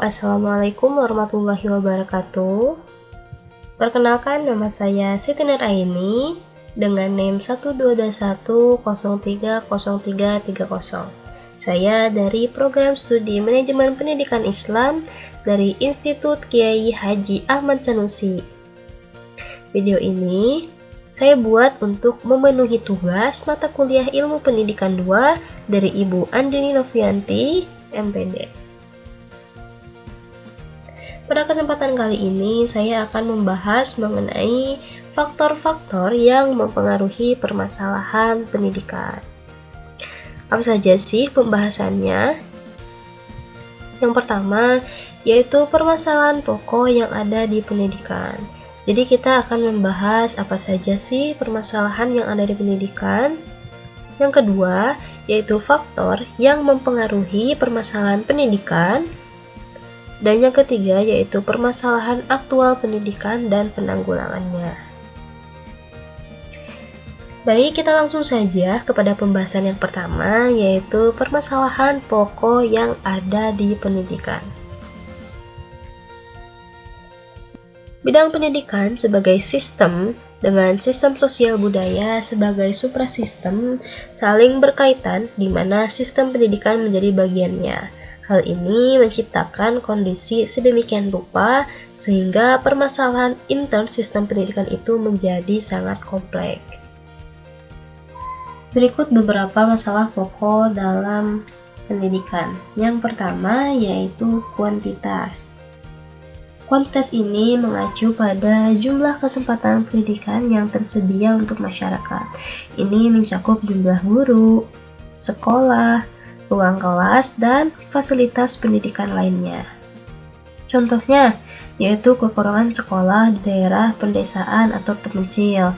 Assalamualaikum warahmatullahi wabarakatuh. Perkenalkan, nama saya Siti Nur Aini dengan NIM 122103030. Saya dari Program Studi Manajemen Pendidikan Islam dari Institut Kiai Haji Ahmad Sanusi. Video ini saya buat untuk memenuhi tugas mata kuliah Ilmu Pendidikan 2 dari Ibu Andini Novianti, MPD. Pada kesempatan kali ini, saya akan membahas mengenai faktor-faktor yang mempengaruhi permasalahan pendidikan. Apa saja sih pembahasannya? Yang pertama, yaitu permasalahan pokok yang ada di pendidikan. Jadi kita akan membahas apa saja sih permasalahan yang ada di pendidikan. Yang kedua, yaitu faktor yang mempengaruhi permasalahan pendidikan. Dan yang ketiga yaitu permasalahan aktual pendidikan dan penanggulangannya. Baik, kita langsung saja kepada pembahasan yang pertama, yaitu permasalahan pokok yang ada di pendidikan. Bidang pendidikan sebagai sistem dengan sistem sosial budaya sebagai suprasistem saling berkaitan di mana sistem pendidikan menjadi bagiannya. Hal ini menciptakan kondisi sedemikian rupa sehingga permasalahan intern sistem pendidikan itu menjadi sangat kompleks. Berikut beberapa masalah pokok dalam pendidikan. Yang pertama yaitu kuantitas. Kuantitas ini mengacu pada jumlah kesempatan pendidikan yang tersedia untuk masyarakat. Ini mencakup jumlah guru, sekolah, ruang kelas, dan fasilitas pendidikan lainnya. Contohnya, yaitu kekurangan sekolah di daerah pedesaan atau terpencil,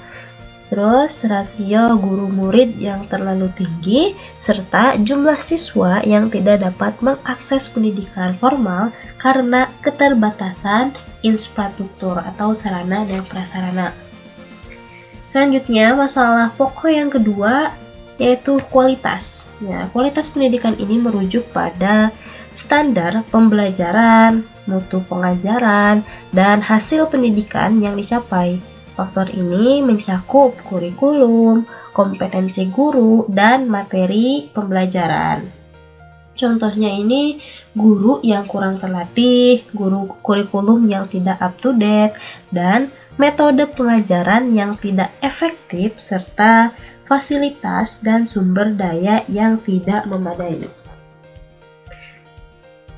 terus rasio guru murid yang terlalu tinggi, serta jumlah siswa yang tidak dapat mengakses pendidikan formal karena keterbatasan infrastruktur atau sarana dan prasarana. Selanjutnya, masalah pokok yang kedua yaitu kualitas. Nah, kualitas pendidikan ini merujuk pada standar pembelajaran, mutu pengajaran, dan hasil pendidikan yang dicapai. Faktor ini mencakup kurikulum, kompetensi guru, dan materi pembelajaran. Contohnya ini guru yang kurang terlatih, guru kurikulum yang tidak up to date, dan metode pengajaran yang tidak efektif, serta fasilitas dan sumber daya yang tidak memadai.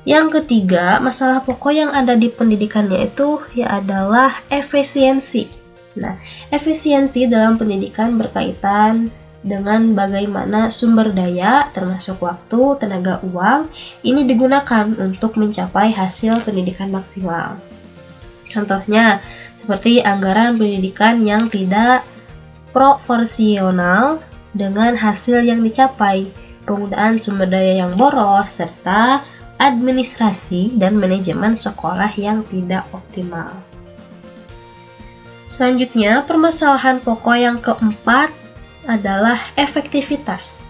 Yang ketiga, masalah pokok yang ada di pendidikannya itu adalah efisiensi. Nah, efisiensi dalam pendidikan berkaitan dengan bagaimana sumber daya, termasuk waktu, tenaga, uang, ini digunakan untuk mencapai hasil pendidikan maksimal. Contohnya, seperti anggaran pendidikan yang tidak proporsional dengan hasil yang dicapai, penggunaan sumber daya yang boros, serta administrasi dan manajemen sekolah yang tidak optimal. Selanjutnya, permasalahan pokok yang keempat adalah efektivitas.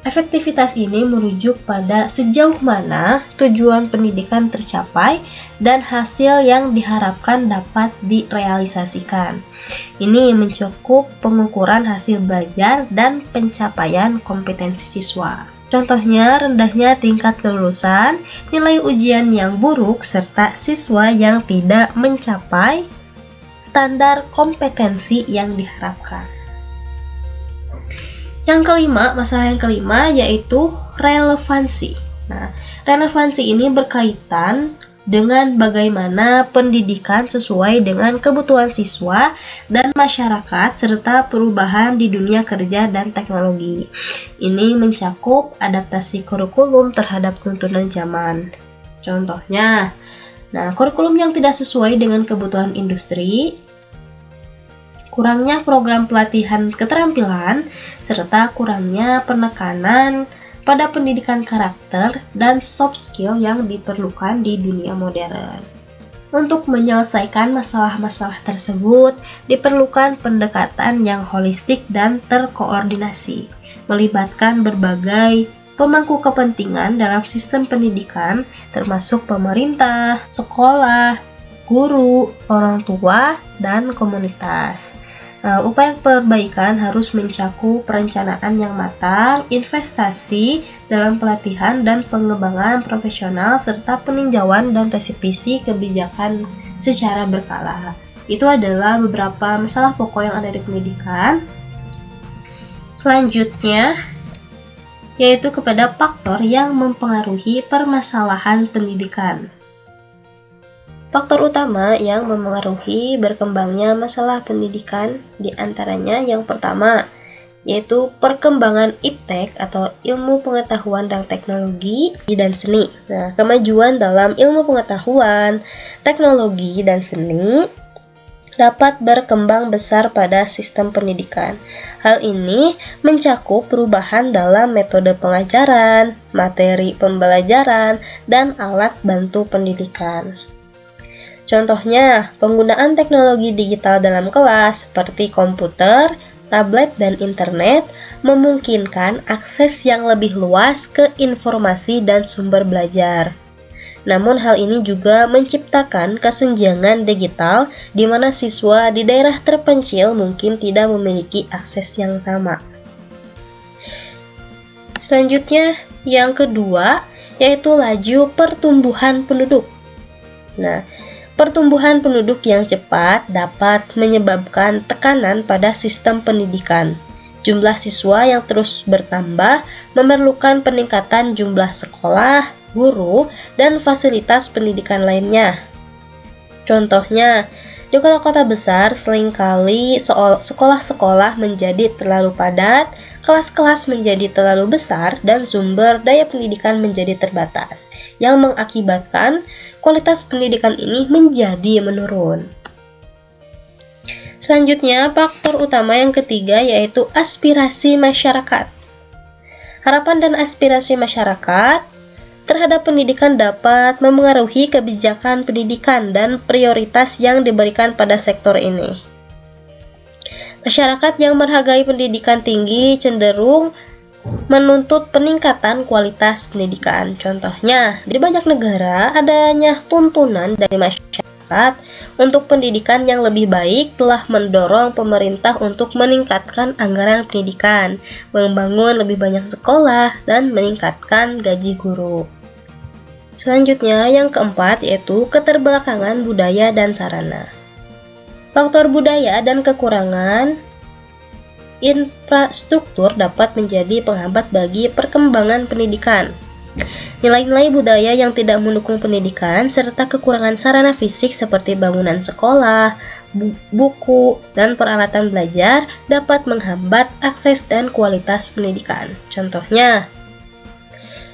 Efektivitas ini merujuk pada sejauh mana tujuan pendidikan tercapai dan hasil yang diharapkan dapat direalisasikan. Ini mencakup pengukuran hasil belajar dan pencapaian kompetensi siswa. Contohnya, rendahnya tingkat kelulusan, nilai ujian yang buruk, serta siswa yang tidak mencapai standar kompetensi yang diharapkan. Yang kelima, masalah yang kelima yaitu relevansi. Nah, relevansi ini berkaitan dengan bagaimana pendidikan sesuai dengan kebutuhan siswa dan masyarakat serta perubahan di dunia kerja dan teknologi. Ini mencakup adaptasi kurikulum terhadap tuntunan zaman. Contohnya, kurikulum yang tidak sesuai dengan kebutuhan industri, kurangnya program pelatihan keterampilan, serta kurangnya penekanan pada pendidikan karakter dan soft skill yang diperlukan di dunia modern. Untuk menyelesaikan masalah-masalah tersebut, diperlukan pendekatan yang holistik dan terkoordinasi, melibatkan berbagai pemangku kepentingan dalam sistem pendidikan, termasuk pemerintah, sekolah, guru, orang tua, dan komunitas. Upaya perbaikan harus mencakup perencanaan yang matang, investasi dalam pelatihan dan pengembangan profesional, serta peninjauan dan revisi kebijakan secara berkala. Itu adalah beberapa masalah pokok yang ada di pendidikan. Selanjutnya, yaitu kepada faktor yang mempengaruhi permasalahan pendidikan. Faktor utama yang memengaruhi berkembangnya masalah pendidikan diantaranya yang pertama, yaitu perkembangan iptek atau ilmu pengetahuan dan teknologi dan seni. Nah, kemajuan dalam ilmu pengetahuan, teknologi, dan seni dapat berkembang besar pada sistem pendidikan. Hal ini mencakup perubahan dalam metode pengajaran, materi pembelajaran, dan alat bantu pendidikan. Contohnya, penggunaan teknologi digital dalam kelas seperti komputer, tablet, dan internet memungkinkan akses yang lebih luas ke informasi dan sumber belajar. Namun hal ini juga menciptakan kesenjangan digital di mana siswa di daerah terpencil mungkin tidak memiliki akses yang sama. Selanjutnya, yang kedua, yaitu laju pertumbuhan penduduk. Nah, pertumbuhan penduduk yang cepat dapat menyebabkan tekanan pada sistem pendidikan. Jumlah siswa yang terus bertambah memerlukan peningkatan jumlah sekolah, guru, dan fasilitas pendidikan lainnya. Contohnya, di kota-kota besar seringkali sekolah-sekolah menjadi terlalu padat, kelas-kelas menjadi terlalu besar, dan sumber daya pendidikan menjadi terbatas, yang mengakibatkan kualitas pendidikan ini menjadi menurun. Selanjutnya, faktor utama yang ketiga yaitu aspirasi masyarakat. Harapan dan aspirasi masyarakat terhadap pendidikan dapat memengaruhi kebijakan pendidikan dan prioritas yang diberikan pada sektor ini. Masyarakat yang menghargai pendidikan tinggi cenderung menuntut peningkatan kualitas pendidikan. Contohnya, di banyak negara adanya tuntunan dari masyarakat untuk pendidikan yang lebih baik telah mendorong pemerintah untuk meningkatkan anggaran pendidikan, membangun lebih banyak sekolah, dan meningkatkan gaji guru. Selanjutnya, yang keempat yaitu keterbelakangan budaya dan sarana. Faktor budaya dan kekurangan infrastruktur dapat menjadi penghambat bagi perkembangan pendidikan. Nilai-nilai budaya yang tidak mendukung pendidikan serta kekurangan sarana fisik seperti bangunan sekolah, buku, dan peralatan belajar dapat menghambat akses dan kualitas pendidikan. Contohnya,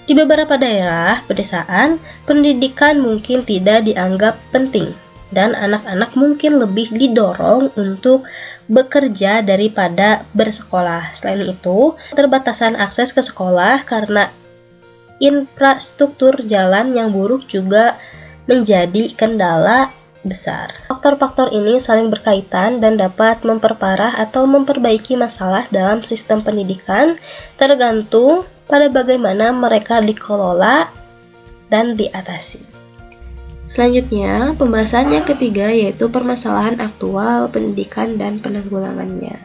di beberapa daerah pedesaan, pendidikan mungkin tidak dianggap penting dan anak-anak mungkin lebih didorong untuk bekerja daripada bersekolah. Selain itu, keterbatasan akses ke sekolah karena infrastruktur jalan yang buruk juga menjadi kendala besar. Faktor-faktor ini saling berkaitan dan dapat memperparah atau memperbaiki masalah dalam sistem pendidikan tergantung pada bagaimana mereka dikelola dan diatasi. Selanjutnya, pembahasan yang ketiga yaitu permasalahan aktual pendidikan dan penanggulangannya.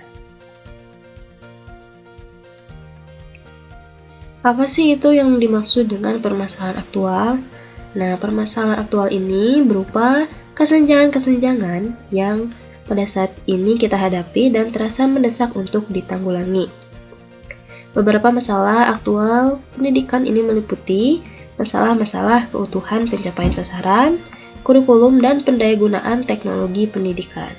Apa sih itu yang dimaksud dengan permasalahan aktual? Nah, permasalahan aktual ini berupa kesenjangan-kesenjangan yang pada saat ini kita hadapi dan terasa mendesak untuk ditanggulangi. Beberapa masalah aktual pendidikan ini meliputi masalah-masalah keutuhan pencapaian sasaran, kurikulum, dan pendayagunaan teknologi pendidikan.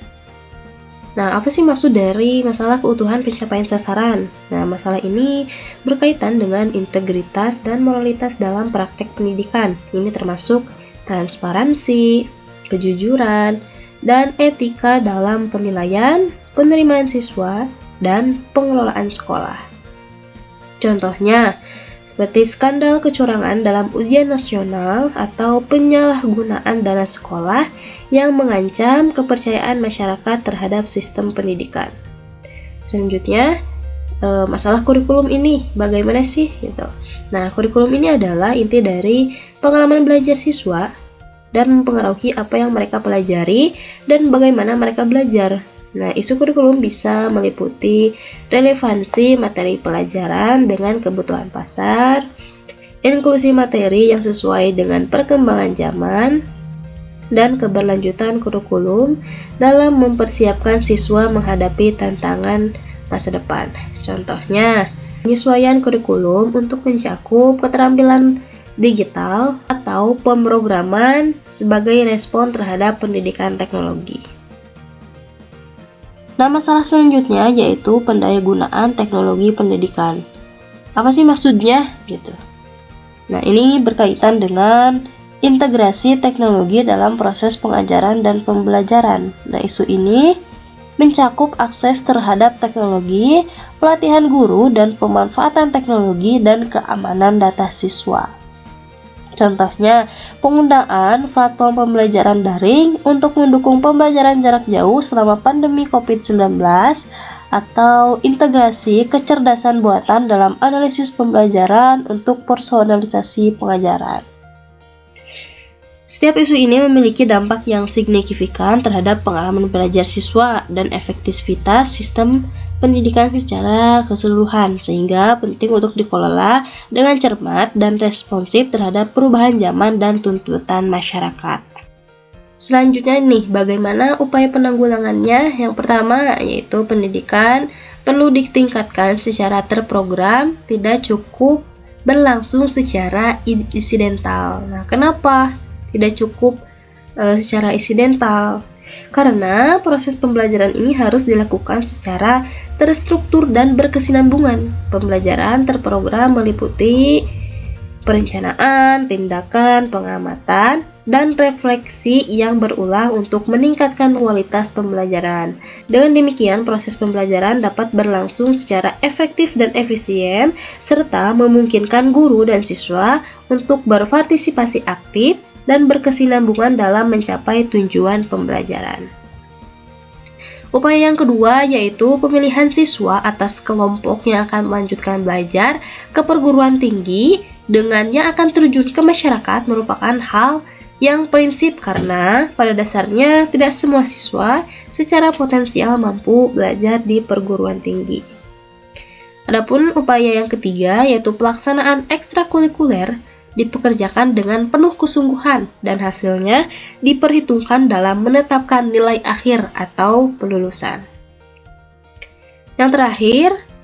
Nah, apa sih maksud dari masalah keutuhan pencapaian sasaran? Nah, masalah ini berkaitan dengan integritas dan moralitas dalam praktek pendidikan. Ini termasuk transparansi, kejujuran, dan etika dalam penilaian, penerimaan siswa, dan pengelolaan sekolah. Contohnya, seperti skandal kecurangan dalam ujian nasional atau penyalahgunaan dana sekolah yang mengancam kepercayaan masyarakat terhadap sistem pendidikan. Selanjutnya, masalah kurikulum ini bagaimana sih gitu. Nah, kurikulum ini adalah inti dari pengalaman belajar siswa dan mempengaruhi apa yang mereka pelajari dan bagaimana mereka belajar. Nah, isu kurikulum bisa meliputi relevansi materi pelajaran dengan kebutuhan pasar, inklusi materi yang sesuai dengan perkembangan zaman, dan keberlanjutan kurikulum dalam mempersiapkan siswa menghadapi tantangan masa depan. Contohnya, penyesuaian kurikulum untuk mencakup keterampilan digital atau pemrograman sebagai respon terhadap pendidikan teknologi. Nah, masalah selanjutnya yaitu pendayagunaan teknologi pendidikan. Apa sih maksudnya? Gitu. Nah, ini berkaitan dengan integrasi teknologi dalam proses pengajaran dan pembelajaran. Nah, isu ini mencakup akses terhadap teknologi, pelatihan guru dan pemanfaatan teknologi dan keamanan data siswa. Contohnya, penggunaan platform pembelajaran daring untuk mendukung pembelajaran jarak jauh selama pandemi COVID-19 atau integrasi kecerdasan buatan dalam analisis pembelajaran untuk personalisasi pengajaran. Setiap isu ini memiliki dampak yang signifikan terhadap pengalaman belajar siswa dan efektivitas sistem pendidikan secara keseluruhan, sehingga penting untuk dikelola dengan cermat dan responsif terhadap perubahan zaman dan tuntutan masyarakat. Selanjutnya nih, bagaimana upaya penanggulangannya? Yang pertama, yaitu pendidikan perlu ditingkatkan secara terprogram, tidak cukup berlangsung secara insidental. Nah, kenapa tidak cukup secara insidental? Karena proses pembelajaran ini harus dilakukan secara terstruktur dan berkesinambungan. Pembelajaran terprogram meliputi perencanaan, tindakan, pengamatan, dan refleksi yang berulang untuk meningkatkan kualitas pembelajaran. Dengan demikian, proses pembelajaran dapat berlangsung secara efektif dan efisien, serta memungkinkan guru dan siswa untuk berpartisipasi aktif dan berkesinambungan dalam mencapai tujuan pembelajaran. Upaya yang kedua yaitu pemilihan siswa atas kelompok yang akan melanjutkan belajar ke perguruan tinggi dengannya akan terjun ke masyarakat merupakan hal yang prinsip karena pada dasarnya tidak semua siswa secara potensial mampu belajar di perguruan tinggi. Adapun upaya yang ketiga yaitu pelaksanaan ekstrakurikuler dipekerjakan dengan penuh kesungguhan dan hasilnya diperhitungkan dalam menetapkan nilai akhir atau pelulusan.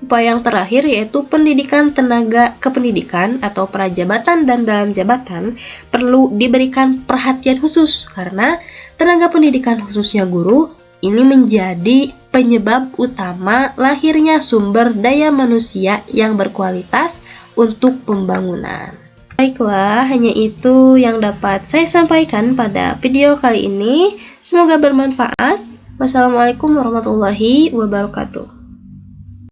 Upaya yang terakhir yaitu pendidikan tenaga kependidikan atau prajabatan dan dalam jabatan perlu diberikan perhatian khusus karena tenaga pendidikan khususnya guru ini menjadi penyebab utama lahirnya sumber daya manusia yang berkualitas untuk pembangunan. Baiklah, hanya itu yang dapat saya sampaikan pada video kali ini. Semoga bermanfaat. Wassalamualaikum warahmatullahi wabarakatuh.